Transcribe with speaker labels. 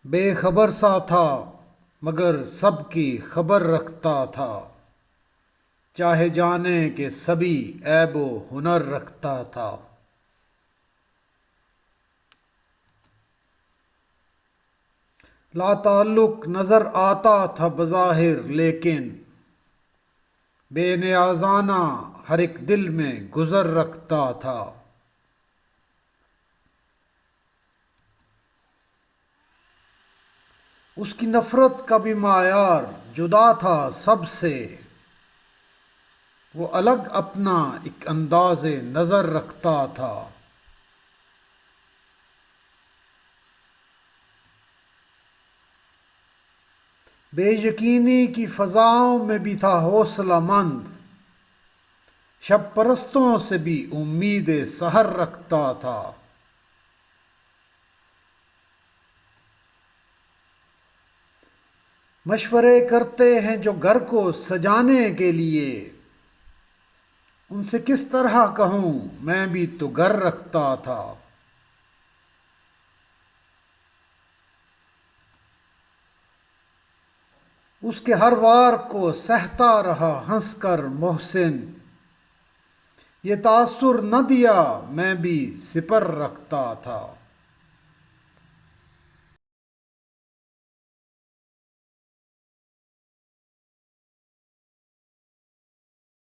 Speaker 1: بے خبر سا تھا مگر سب کی خبر رکھتا تھا، چاہے جانے کہ سبھی عیب و ہنر رکھتا تھا۔ لا تعلق نظر آتا تھا بظاہر، لیکن بے نیازانہ ہر ایک دل میں گزر رکھتا تھا۔ اس کی نفرت کا بھی معیار جدا تھا سب سے، وہ الگ اپنا ایک انداز نظر رکھتا تھا۔ بے یقینی کی فضاؤں میں بھی تھا حوصلہ مند، شب پرستوں سے بھی امید سحر رکھتا تھا۔ مشورے کرتے ہیں جو گھر کو سجانے کے لیے، ان سے کس طرح کہوں میں بھی تو گھر رکھتا تھا۔ اس کے ہر وار کو سہتا رہا ہنس کر محسن، یہ تاثر نہ دیا میں بھی سپر رکھتا تھا۔